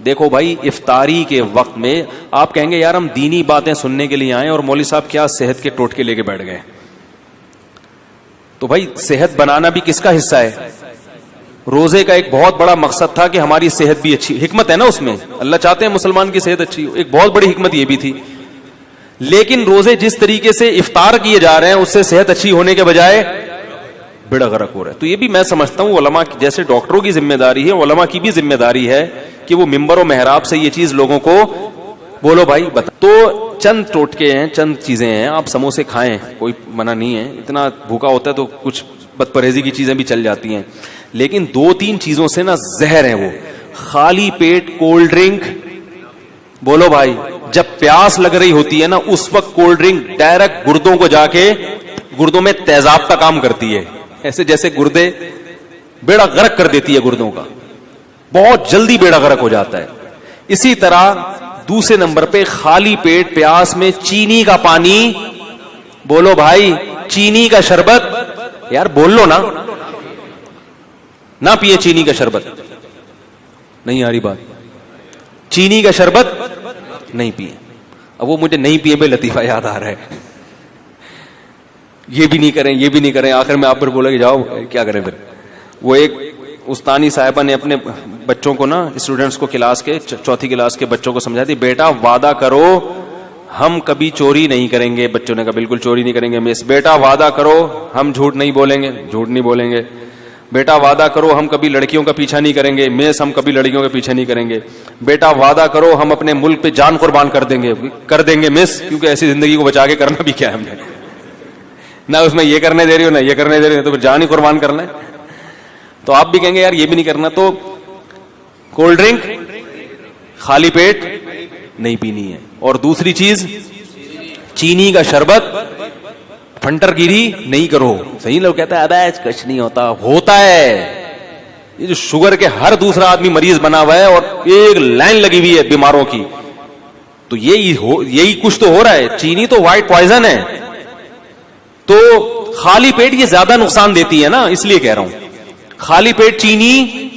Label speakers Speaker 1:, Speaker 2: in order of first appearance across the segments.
Speaker 1: دیکھو بھائی، افطاری کے وقت میں آپ کہیں گے یار ہم دینی باتیں سننے کے لیے آئے اور مولوی صاحب کیا صحت کے ٹوٹکے لے کے بیٹھ گئے. تو بھائی صحت بنانا بھی کس کا حصہ ہے؟ روزے کا ایک بہت بڑا مقصد تھا کہ ہماری صحت بھی اچھی، حکمت ہے نا اس میں، اللہ چاہتے ہیں مسلمان کی صحت اچھی ہو، ایک بہت بڑی حکمت یہ بھی تھی. لیکن روزے جس طریقے سے افطار کیے جا رہے ہیں اس سے صحت اچھی ہونے کے بجائے بیڑا غرق ہو رہا ہے. تو یہ بھی میں سمجھتا ہوں علماء جیسے ڈاکٹروں کی ذمہ داری ہے، علماء کی بھی ذمہ داری ہے کہ وہ منبر و محراب سے یہ چیز لوگوں کو بولو بھائی بتا. تو چند ٹوٹکے ہیں، چند چیزیں ہیں. آپ سموسے کھائیں، کوئی منع نہیں ہے، اتنا بھوکا ہوتا ہے تو کچھ بد پرہیزی کی چیزیں بھی چل جاتی ہیں، لیکن 2-3 چیزوں سے نا زہر ہے وہ. خالی پیٹ کولڈ ڈرنک، بولو بھائی، جب پیاس لگ رہی ہوتی ہے نا اس وقت کولڈ ڈرنک ڈائریکٹ گردوں کو جا کے گردوں میں تیزاب کا کام کرتی ہے، ایسے جیسے گردے بیڑا غرق کر دیتی ہے گردوں کا، بہت جلدی بیڑا غرق ہو جاتا ہے. اسی طرح دوسرے نمبر پہ خالی پیٹ پیاس میں چینی کا پانی، بولو بھائی، چینی کا شربت، یار بول لو نا، نہ پیے چینی کا شربت. نہیں آ رہی بات؟ چینی کا شربت نہیں پیے. اب وہ مجھے نہیں پیے بے لطیفہ یاد آ رہا ہے، یہ بھی نہیں کریں، یہ بھی نہیں کریں، آخر میں آپ پر بولا کہ جاؤ کیا کریں پھر. وہ ایک استانی صاحبہ نے اپنے بچوں کو نا، اسٹوڈنٹس کو، کلاس کے 4تھی کلاس کے بچوں کو سمجھا دی، بیٹا وعدہ کرو ہم کبھی چوری نہیں کریں گے. بچوں نے کہا بالکل چوری نہیں کریں گے مس. بیٹا وعدہ کرو ہم جھوٹ نہیں بولیں گے. جھوٹ نہیں بولیں گے. بیٹا وعدہ کرو ہم کبھی لڑکیوں کا پیچھا نہیں کریں گے. مس ہم کبھی لڑکیوں کا پیچھا نہیں کریں گے. بیٹا وعدہ کرو ہم اپنے ملک پہ جان قربان کر دیں گے. کر دیں گے مس، کیونکہ ایسی زندگی کو بچا کے کرنا بھی کیا ہے ہم نے، نہ اس میں یہ کرنے دے رہی ہو نہ یہ کرنے دے رہی ہو، تو پھر جان ہی قربان کرنا ہے. تو آپ بھی کہیں گے یار یہ بھی نہیں کرنا. تو کولڈ ڈرنک خالی پیٹ نہیں پینی ہے. اور دوسری چیز چینی کا شربت، پھنٹر گیری نہیں کرو. صحیح لوگ کہتا ہے ابے کچھ نہیں ہوتا، ہوتا ہے. یہ جو شوگر کے ہر دوسرا آدمی مریض بنا ہوا ہے اور ایک لائن لگی ہوئی ہے بیماروں کی، تو یہی کچھ تو ہو رہا ہے. چینی تو وائٹ پوائزن ہے. تو خالی پیٹ یہ زیادہ نقصان دیتی ہے نا، اس لیے کہہ رہا ہوں خالی پیٹ چینی.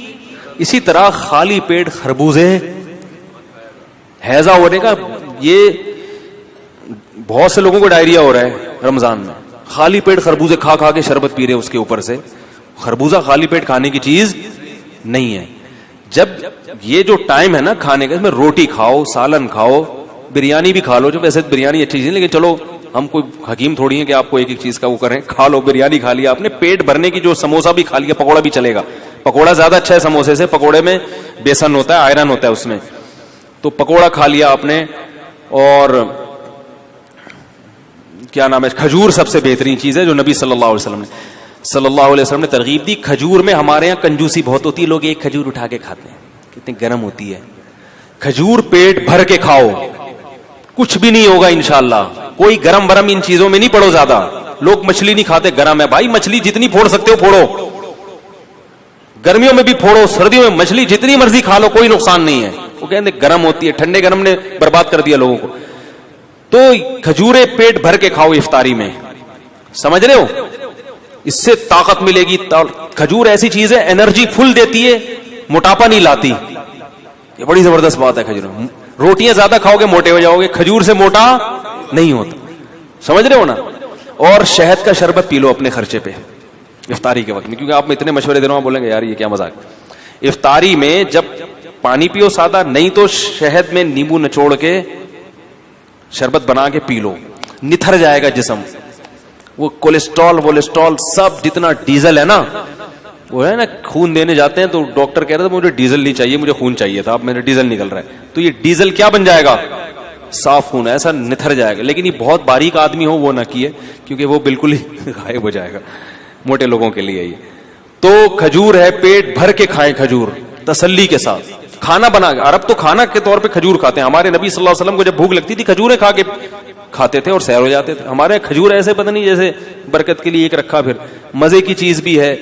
Speaker 1: اسی طرح خالی پیٹ خربوزے، ہیضہ ہونے کا، یہ بہت سے لوگوں کو ڈائریا ہو رہا ہے رمضان میں، خالی پیٹ خربوزے کھا کھا کے شربت پی رہے اس کے اوپر سے. خربوزہ خالی پیٹ کھانے کی چیز نہیں ہے. جب یہ جو ٹائم ہے نا کھانے کا، اس میں روٹی کھاؤ، سالن کھاؤ، بریانی بھی کھا لو. جو ویسے بریانی اچھی چیز ہے، لیکن چلو ہم کوئی حکیم تھوڑی ہیں کہ آپ کو ایک ایک چیز کا وہ کریں. کھا لو، بریانی کھا لیا آپ نے، پیٹ بھرنے کی، جو سموسا بھی کھا لیا، پکوڑا بھی چلے گا. پکوڑا زیادہ اچھا ہے سموسے سے، پکوڑے میں بیسن ہوتا ہے، آئرن ہوتا ہے اس میں. تو پکوڑا کھا لیا آپ نے. اور کیا نام ہے، کھجور سب سے بہترین چیز ہے جو نبی صلی اللہ علیہ وسلم نے ترغیب دی. کھجور میں ہمارے یہاں کنجوسی بہت ہوتی ہے، لوگ ایک کھجور اٹھا کے کھاتے ہیں، کتنی گرم ہوتی ہے. کھجور پیٹ بھر کے کھاؤ، کچھ بھی نہیں ہوگا انشاءاللہ. کوئی گرم برم ان چیزوں میں نہیں پڑو زیادہ. لوگ مچھلی نہیں کھاتے، گرم ہے بھائی، مچھلی جتنی پھوڑ سکتے ہو پھوڑو، گرمیوں میں بھی پھوڑو، سردیوں میں مچھلی جتنی مرضی کھا لو، کوئی نقصان نہیں ہے. وہ کہتے ہیں گرم ہوتی ہے، ٹھنڈے گرم نے برباد کر دیا لوگوں کو. تو کھجورے پیٹ بھر کے کھاؤ افطاری میں، سمجھ رہے ہو، اس سے طاقت ملے گی. کھجور ایسی چیز ہے انرجی فل دیتی ہے، موٹاپا نہیں لاتی. یہ بڑی زبردست بات ہے. کھجور، روٹیاں زیادہ کھاؤ گے موٹے ہو جاؤ گے، کھجور سے موٹا نہیں ہوتا. سمجھ رہے ہو نا. اور شہد کا شربت پی لو اپنے خرچے پہ افطاری کے وقت میں، کیونکہ آپ میں اتنے مشورے دے رہا ہوں، بولیں گے یار یہ کیا مذاق. افطاری میں جب پانی پیو سادہ، نہیں تو شہد میں نیمبو نچوڑ کے شربت بنا کے پی لو، نتھر جائے گا جسم. وہ کولیسٹرول سب جتنا ڈیزل ہے نا، وہ ہے نا، خون دینے جاتے ہیں تو ڈاکٹر کہہ رہا تھا مجھے ڈیزل نہیں چاہیے، مجھے خون چاہیے تھا، اب میرا ڈیزل نکل رہا ہے. تو یہ ڈیزل کیا بن جائے گا؟ صاف خون، ایسا نتھر جائے گا. لیکن یہ بہت باریک آدمی ہو وہ نہ کیے، کیونکہ وہ بالکل ہی غائب ہو جائے گا. موٹے لوگوں کے لیے یہ. تو کھجور ہے، پیٹ بھر کے کھائیں کھجور تسلی کے ساتھ. کھانا بنا کے، عرب تو کھانا کے طور پہ کھجور کھاتے ہیں. ہمارے نبی صلی اللہ علیہ وسلم کو جب بھوک لگتی تھی کھجوریں کھا کے کھاتے تھے اور سیر ہو جاتے تھے. ہمارے کھجور ایسے پتہ نہیں جیسے برکت کے لیے ایک رکھا، پھر مزے کی چیز بھی ہے.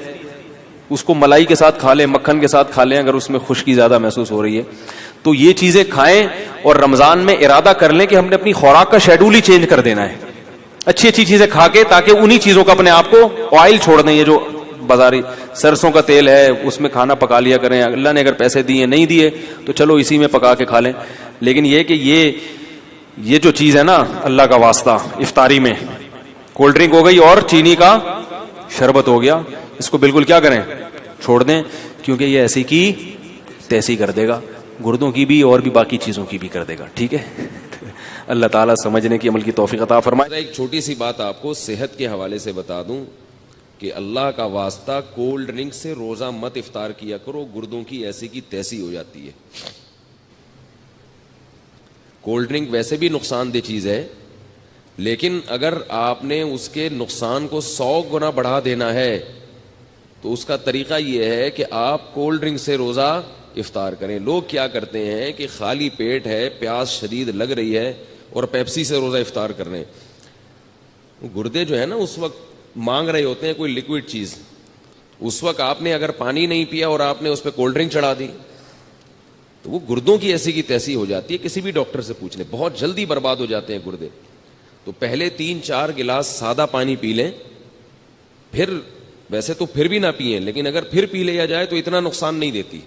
Speaker 1: اس کو ملائی کے ساتھ کھا لیں، مکھن کے ساتھ کھا لیں اگر اس میں خشکی زیادہ محسوس ہو رہی ہے. تو یہ چیزیں کھائیں. اور رمضان میں ارادہ کر لیں کہ ہم نے اپنی خوراک کا شیڈول ہی چینج کر دینا ہے. اچھی اچھی چیزیں کھا کے, تاکہ انہی چیزوں کا اپنے آپ کو آئل چھوڑ دیں. یہ جو بازاری سرسوں کا تیل ہے اس میں کھانا پکا لیا کریں. اللہ نے اگر پیسے دیے نہیں دیے تو چلو اسی میں پکا کے کھا لیں. لیکن یہ کہ یہ جو چیز ہے نا, اللہ کا واسطہ, افطاری میں کولڈ ڈرنک ہو گئی اور چینی کا شربت ہو گیا, اس کو بالکل کیا کریں, چھوڑ دیں, کیونکہ یہ ایسی کی تیسی کر دے گا, گردوں کی بھی اور بھی باقی چیزوں کی بھی کر دے گا. ٹھیک ہے, اللہ تعالیٰ سمجھنے کی عمل کی توفیق عطا فرمائے.
Speaker 2: ایک چھوٹی سی بات آپ کو صحت کے حوالے سے بتا دوں کہ اللہ کا واسطہ کولڈ ڈرنک سے روزہ مت افطار کیا کرو, گردوں کی ایسی کی تیسی ہو جاتی ہے. کولڈ ڈرنک ویسے بھی نقصان دہ چیز ہے, لیکن اگر آپ نے اس کے نقصان کو 100 گنا بڑھا دینا ہے تو اس کا طریقہ یہ ہے کہ آپ کولڈ ڈرنک سے روزہ افطار کریں. لوگ کیا کرتے ہیں کہ خالی پیٹ ہے, پیاس شدید لگ رہی ہے اور پیپسی سے روزہ افطار کر رہے ہیں. گردے جو ہے نا اس وقت مانگ رہے ہوتے ہیں کوئی لکوڈ چیز. اس وقت آپ نے اگر پانی نہیں پیا اور آپ نے اس پہ کولڈ ڈرنک چڑھا دی تو وہ گردوں کی ایسی کی تیسی ہو جاتی ہے. کسی بھی ڈاکٹر سے پوچھ لیں, بہت جلدی برباد ہو جاتے ہیں گردے. تو پہلے 3-4 گلاس سادہ پانی پی لیں, پھر ویسے تو پھر بھی نہ پئیں, لیکن اگر پھر پی لیا جائے تو اتنا نقصان نہیں دیتی.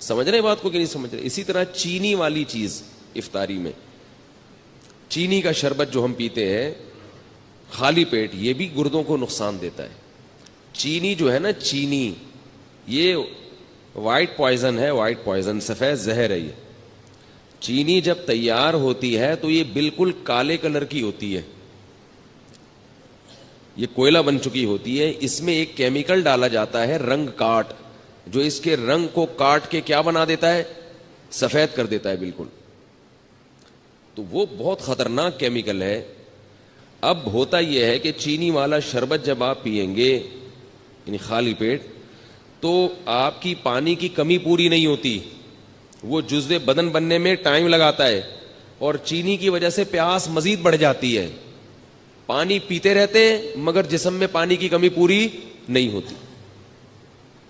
Speaker 2: سمجھ رہے بات کو کہ نہیں سمجھ رہے؟ اسی طرح چینی والی چیز افطاری میں, چینی کا شربت جو ہم پیتے ہیں خالی پیٹ, یہ بھی گردوں کو نقصان دیتا ہے. چینی جو ہے نا, چینی یہ وائٹ پوائزن ہے, وائٹ پوائزن, سفید زہر ہے. یہ چینی جب تیار ہوتی ہے تو یہ بالکل کالے کلر کی ہوتی ہے, یہ کوئلہ بن چکی ہوتی ہے. اس میں ایک کیمیکل ڈالا جاتا ہے رنگ کاٹ, جو اس کے رنگ کو کاٹ کے کیا بنا دیتا ہے, سفید کر دیتا ہے بالکل. تو وہ بہت خطرناک کیمیکل ہے. اب ہوتا یہ ہے کہ چینی والا شربت جب آپ پیئیں گے یعنی خالی پیٹ, تو آپ کی پانی کی کمی پوری نہیں ہوتی. وہ جزوے بدن بننے میں ٹائم لگاتا ہے اور چینی کی وجہ سے پیاس مزید بڑھ جاتی ہے. پانی پیتے رہتے ہیں مگر جسم میں پانی کی کمی پوری نہیں ہوتی.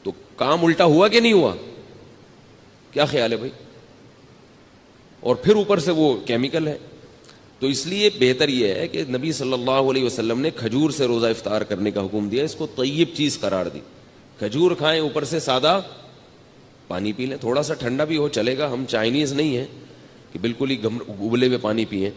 Speaker 2: تو کام الٹا ہوا کہ نہیں ہوا؟ کیا خیال ہے بھائی؟ اور پھر اوپر سے وہ کیمیکل ہے. تو اس لیے بہتر یہ ہے کہ نبی صلی اللہ علیہ وسلم نے کھجور سے روزہ افطار کرنے کا حکم دیا, اس کو طیب چیز قرار دی. کھجور کھائیں, اوپر سے سادہ پانی پی لیں, تھوڑا سا ٹھنڈا بھی ہو چلے گا. ہم چائنیز نہیں ہیں کہ بالکل ہی ابلے ہوئے پانی پئیں.